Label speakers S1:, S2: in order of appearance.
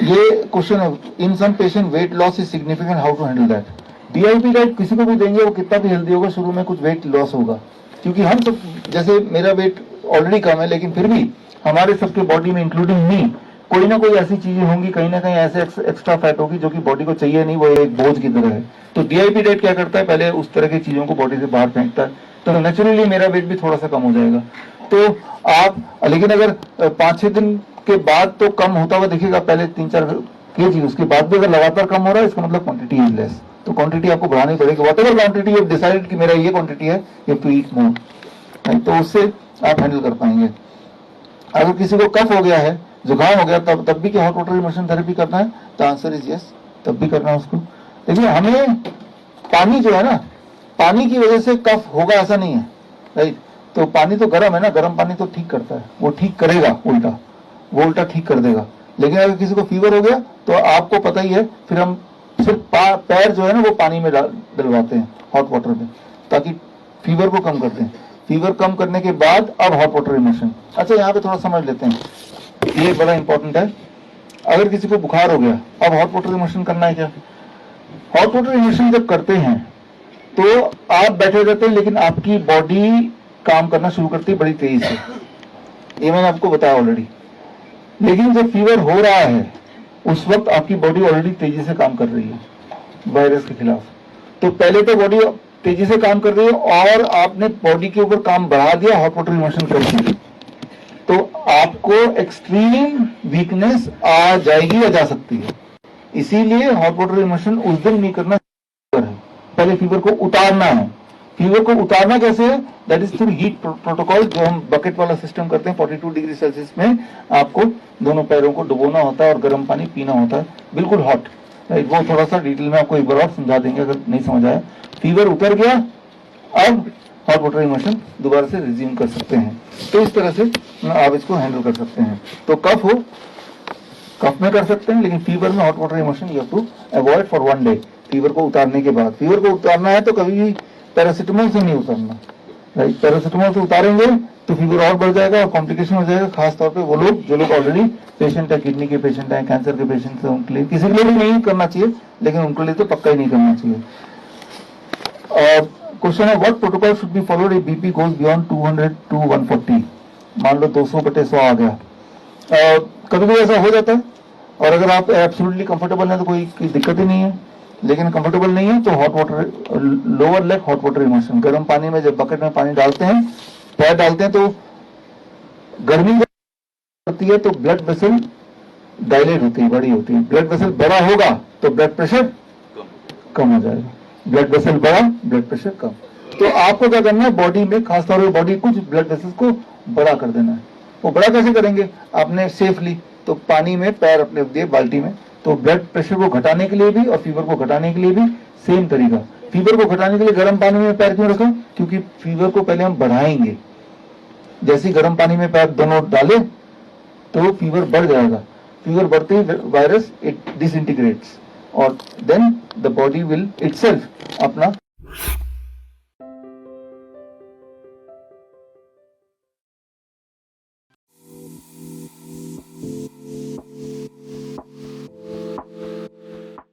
S1: ये क्वेश्चन है, in some patient weight loss is significant, how to handle that. DIP diet किसी को भी देंगे वो कितना भी हेल्दी होगा, शुरू में कुछ वेट लॉस होगा, क्योंकि हम सब, जैसे मेरा वेट ऑलरेडी कम है, लेकिन फिर भी हमारे सबके बॉडी में इंक्लूडिंग मी कोई ना कोई ऐसी चीजें होंगी, कहीं ना कहीं ऐसे एक्स्ट्रा फैट होगी जो कि बॉडी को चाहिए नहीं, वो एक बोझ की तरह है। तो डीआईपी डाइट क्या करता है, पहले उस तरह की चीजों को बॉडी से बाहर फेंकता है, तो नेचुरली मेरा वेट भी थोड़ा सा कम हो जाएगा। तो आप, लेकिन अगर 5-6 दिन के बाद तो कम होता हुआ दिखेगा, पहले 3-4 केजी, उसके बाद भी अगर लगातार कम हो रहा है, इसका मतलब क्वांटिटी इज लेस, तो क्वांटिटी आपको बढ़ानी पड़ेगी। What ever quantity you decided कि मेरा ये क्वांटिटी है, यू हैव टू ईट मोर, तो उससे आप हैंडल कर पाएंगे। अगर किसी को कफ हो गया है, जुकाम हो गया, तब भी क्या हॉट वाटर इमर्शन थेरेपी करना है, तो आंसर इज यस, तब भी करना है उसको। लेकिन हमें पानी जो है ना, पानी की वजह से कफ होगा ऐसा नहीं है, राइट। तो पानी तो गर्म है ना, गर्म पानी तो ठीक करता है, वो ठीक करेगा, उल्टा वो उल्टा ठीक कर देगा। लेकिन अगर किसी को फीवर हो गया तो आपको पता ही है, फिर हम सिर्फ पैर जो है ना वो पानी में डलवाते हैं हॉट वाटर में, ताकि फीवर को कम करते हैं। फीवर कम करने के बाद अब हॉट वाटर इमर्शन। अच्छा, यहाँ पे थोड़ा समझ लेते हैं, ये बड़ा इंपॉर्टेंट है। अगर किसी को बुखार हो गया, अब हॉट वाटर इमर्शन करना है क्या? हॉट वाटर इमर्शन जब करते हैं तो आप बैठे रहते हैं, लेकिन आपकी बॉडी काम करना शुरू करती है बड़ी तेजी से, ये मैंने आपको बताया ऑलरेडी। लेकिन जब फीवर हो रहा है उस वक्त आपकी बॉडी ऑलरेडी तेजी से काम कर रही है वायरस के खिलाफ। तो पहले तो बॉडी तेजी से काम कर रही है और आपने बॉडी के ऊपर काम बढ़ा दिया हॉट वाटर इमर्शन करके, तो आपको एक्सट्रीम वीकनेस आ जाएगी या जा सकती है। इसीलिए हॉट वाटर इमर्शन उस दिन नहीं करना है, पहले फीवर को उतारना है। फीवर को उतारना कैसे है? That is through heat protocol, जो हम बकेट वाला सिस्टम करते हैं। 42 डिग्री सेल्सियस में आपको दोनों पैरों को डुबोना होता है और गर्म पानी पीना होता है, बिल्कुल हॉट, राइट। वो थोड़ा सा डिटेल में आपको एक बार और समझा देंगे अगर नहीं समझ आया। फीवर उतर गया, अब हॉट वाटर इमर्शन दोबारा से रिज्यूम कर सकते हैं। तो इस तरह से आप इसको हैंडल कर सकते हैं। तो कफ हो, कफ में कर सकते हैं, लेकिन फीवर में hot water immersion you have to avoid for 1 day. Fever को उतारने के बाद, फीवर को उतारना है तो कभी भी पैरासिटामोल से नहीं उतारना, राइट। पैरासिटामोल से उतारेंगे तो फीवर और बढ़ जाएगा और कॉम्प्लिकेशन हो जाएगा। खासतौर पे वो लोग जो लोग ऑलरेडी पेशेंट है, किडनी के पेशेंट है, कैंसर के पेशेंट है, उनके लिए, किसी के लिए भी नहीं करना चाहिए, लेकिन उनके लिए तो पक्का ही नहीं करना चाहिए। क्वेश्चन है, what protocol should be followed if BP goes beyond 200 to 140? मान लो 200/100 आ गया। कभी कभी ऐसा हो जाता है, और अगर आप एब्सोल्युटली कंफर्टेबल हैं तो कोई दिक्कत ही नहीं है। लेकिन कंफर्टेबल नहीं है तो hot water, lower leg hot water immersion, गर्म पानी में जब बकेट में पानी डालते हैं, पैर डालते हैं, तो गर्मी होती है तो ब्लड वेसल डायलेट होती है, बड़ी होती है। ब्लड वेसल बड़ा होगा तो ब्लड प्रेशर कम हो जाएगा, ब्लड वेसल बड़ा, ब्लड प्रेशर कम। तो आपको क्या करना है, बॉडी में, खासतौर पर बॉडी, कुछ ब्लड वेसल्स को बड़ा कर देना है। वो बड़ा कैसे करेंगे आपने सेफली? तो पानी में पैर अपने दिए बाल्टी में, तो ब्लड प्रेशर को घटाने के लिए भी और फीवर को घटाने के लिए भी सेम तरीका। फीवर को घटाने के लिए गर्म पानी में पैर क्यों रखें? क्योंकि फीवर को पहले हम बढ़ाएंगे। जैसे गर्म पानी में पैर दोनों डाले तो फीवर बढ़ जाएगा। फीवर बढ़ते ही वायरस इट डिसइंटीग्रेट्स और then the body will itself अपना